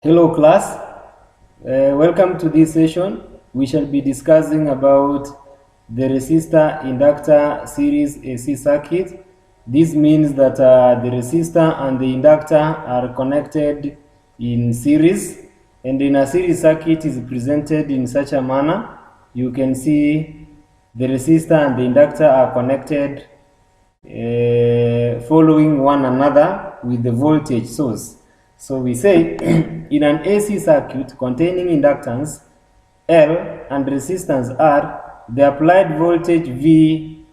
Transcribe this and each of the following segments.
Hello class, welcome to this session. We shall be discussing about the resistor inductor series AC circuit. This means that the resistor and the inductor are connected in series, and in a series circuit is presented in such a manner. You can see the resistor and the inductor are connected following one another with the voltage source. So we say in an AC circuit containing inductance L and resistance R, the applied voltage V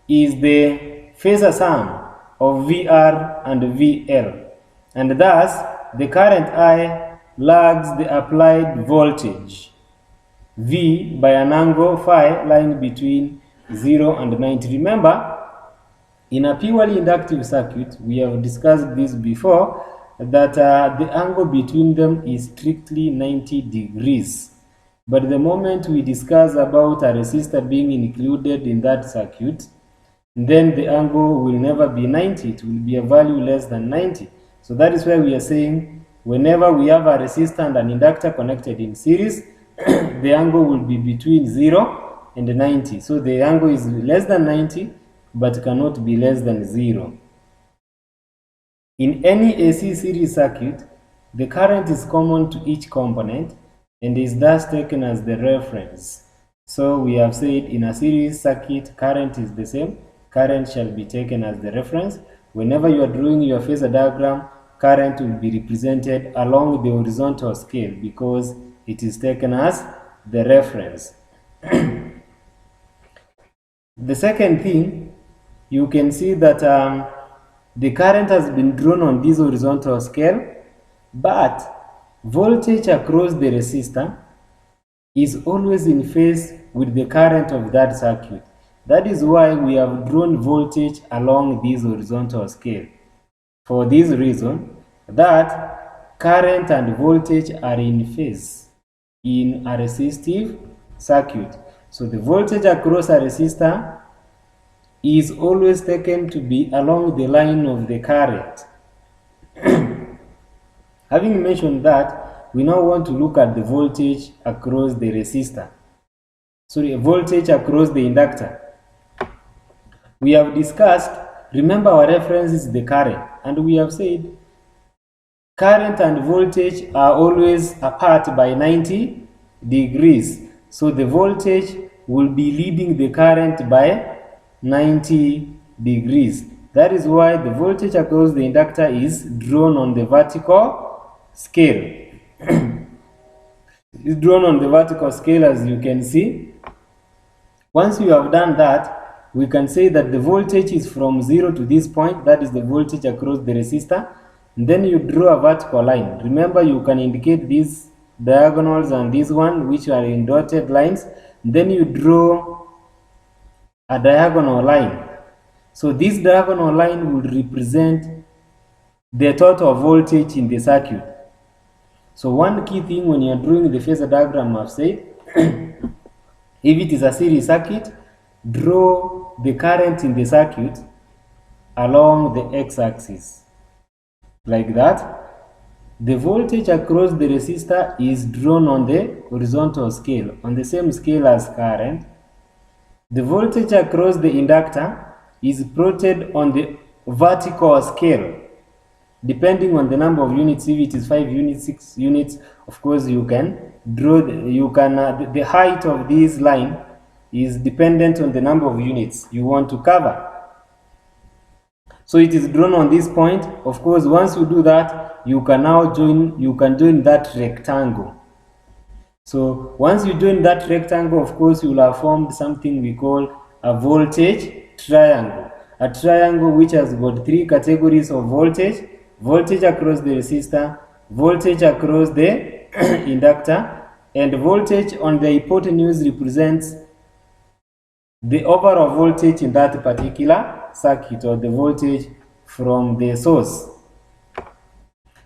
is the phasor sum of VR and VL, and thus the current I lags the applied voltage V by an angle phi lying between 0 and 90. Remember, in a purely inductive circuit, we have discussed this before, that the angle between them is strictly 90 degrees. But the moment we discuss about a resistor being included in that circuit, then the angle will never be 90. It will be a value less than 90. So that is why we are saying whenever we have a resistor and an inductor connected in series, the angle will be between 0 and 90. So the angle is less than 90, but cannot be less than 0. In any AC series circuit, the current is common to each component and is thus taken as the reference. So we have said in a series circuit, current is the same. Current shall be taken as the reference. Whenever you are drawing your phasor diagram, current will be represented along the horizontal scale because it is taken as the reference. The second thing, you can see that the current has been drawn on this horizontal scale, but voltage across the resistor is always in phase with the current of that circuit. That is why we have drawn voltage along this horizontal scale. For this reason, that current and voltage are in phase in a resistive circuit. So the voltage across a resistor is always taken to be along the line of the current. Having mentioned that, we now want to look at the voltage across the resistor. Sorry, voltage across the inductor. We have discussed, remember our reference is the current, and we have said current and voltage are always apart by 90 degrees. So the voltage will be leading the current by 90 degrees. That is why the voltage across the inductor is drawn on the vertical scale. It's drawn on the vertical scale, as you can see. Once you have done that, we can say that the voltage is from 0 to this point. That is the voltage across the resistor. And then you draw a vertical line. Remember, you can indicate these diagonals and this one, which are in dotted lines. Then you draw a diagonal line. So this diagonal line will represent the total voltage in the circuit. So one key thing when you're drawing the phasor diagram, I've said, if it is a series circuit, draw the current in the circuit along the x-axis, like that. The voltage across the resistor is drawn on the horizontal scale, on the same scale as current. The voltage across the inductor is plotted on the vertical scale, depending on the number of units. If it is 5 units, 6 units, of course you can draw, the height of this line is dependent on the number of units you want to cover. So it is drawn on this point. Of course, once you do that, you can now join that rectangle. So once you join that rectangle, of course, you will have formed something we call a voltage triangle. A triangle which has got 3 categories of voltage: voltage across the resistor, voltage across the inductor, and voltage on the hypotenuse represents the overall voltage in that particular circuit, or the voltage from the source.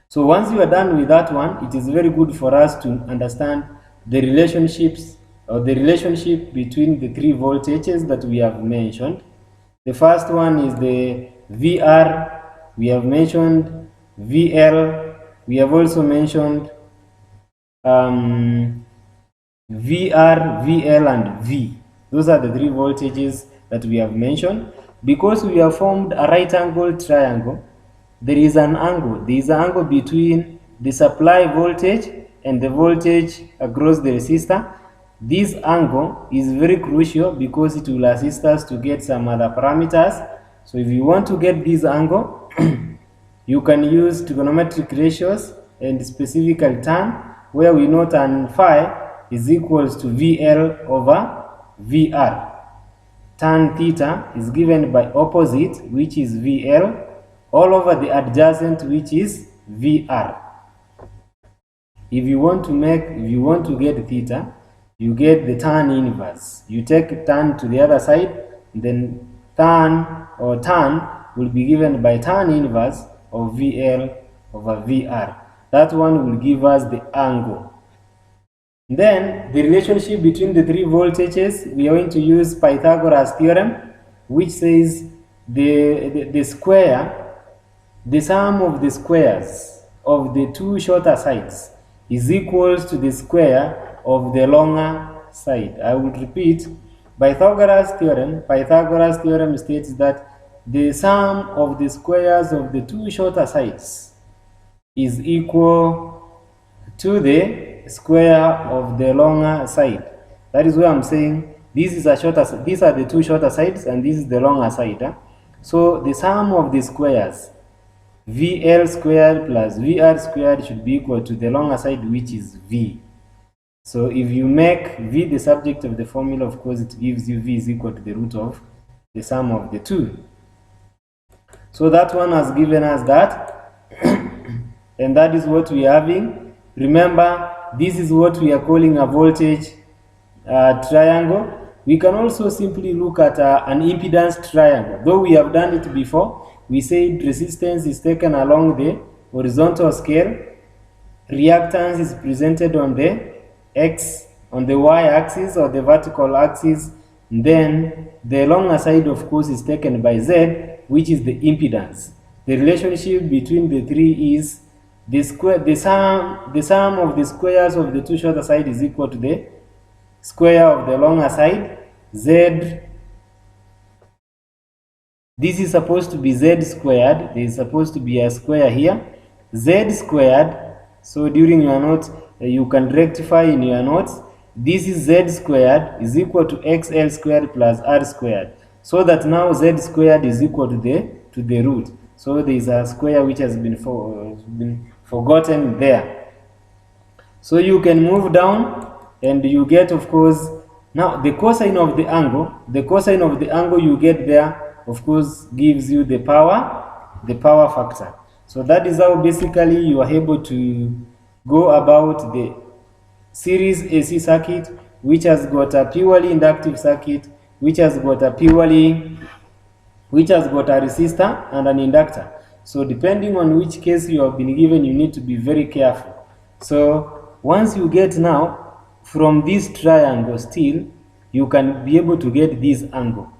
So once you are done with that one, it is very good for us to understand the relationships, or the relationship between the 3 voltages that we have mentioned. The first one is the VR, we have mentioned VL, we have also mentioned VR, VL, and V. Those are the three voltages that we have mentioned. Because we have formed a right angle triangle, there is an angle. There is an angle between the supply voltage and the voltage across the resistor. This angle is very crucial because it will assist us to get some other parameters. So if you want to get this angle, you can use trigonometric ratios and specifically tan, where we know tan phi is equals to VL over VR. Tan theta is given by opposite, which is VL, all over the adjacent, which is VR. If you want to get theta, you get the tan inverse. You take tan to the other side, then tan will be given by tan inverse of VL over VR. That one will give us the angle. Then the relationship between the three voltages, we are going to use Pythagoras theorem, which says the sum of the squares of the two shorter sides is equals to the square of the longer side. I will repeat, Pythagoras theorem states that the sum of the squares of the two shorter sides is equal to the square of the longer side. That is why I'm saying these are the two shorter sides and this is the longer side. So the sum of the squares, VL squared plus VR squared, should be equal to the longer side, which is V. So if you make V the subject of the formula, of course it gives you V is equal to the root of the sum of the two. So that one has given us that and that is what we are having. Remember, this is what we are calling a voltage triangle. We can also simply look at an impedance triangle. Though we have done it before, we said resistance is taken along the horizontal scale, reactance is presented on the y-axis or the vertical axis, and then the longer side, of course, is taken by Z, which is the impedance. The relationship between the three is the sum of the squares of the two shorter sides is equal to the square of the longer side, Z. This is supposed to be Z squared. There is supposed to be a square here, Z squared. So during your notes, you can rectify in your notes. This is Z squared is equal to XL squared plus R squared. So that now Z squared is equal to the root. So there is a square which has been forgotten there. So you can move down and you get, of course, now the cosine of the angle. The cosine of the angle you get there, of course, gives you the power factor. So that is how basically you are able to go about the series AC circuit, which has got a purely inductive circuit, which has got a resistor and an inductor. So depending on which case you have been given, you need to be very careful. So once you get now from this triangle, still you can be able to get this angle.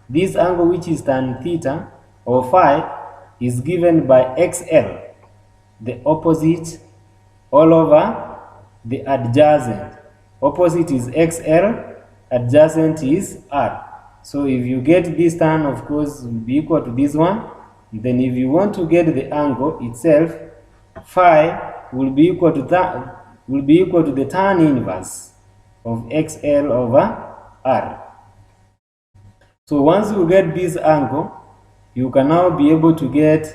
This angle, which is tan theta or phi, is given by XL, the opposite, all over the adjacent. Opposite is XL, adjacent is R. So if you get this tan, of course, will be equal to this one. Then if you want to get the angle itself, phi will be equal to the tan inverse of XL over R. So once you get this angle, you can now be able to get,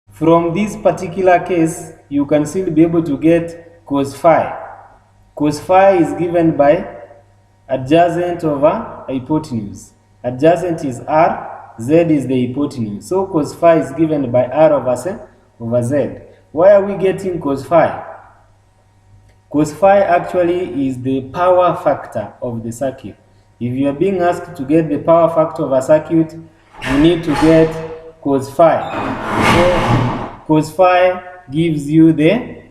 from this particular case, you can still be able to get cos phi. Cos phi is given by adjacent over hypotenuse. Adjacent is R, Z is the hypotenuse. So cos phi is given by R over Z. Why are we getting cos phi? Cos phi actually is the power factor of the circuit. If you are being asked to get the power factor of a circuit, you need to get cos phi. So cos phi gives you the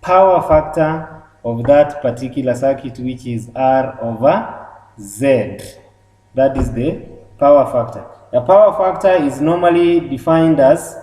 power factor of that particular circuit, which is R over Z. That is the power factor. The power factor is normally defined as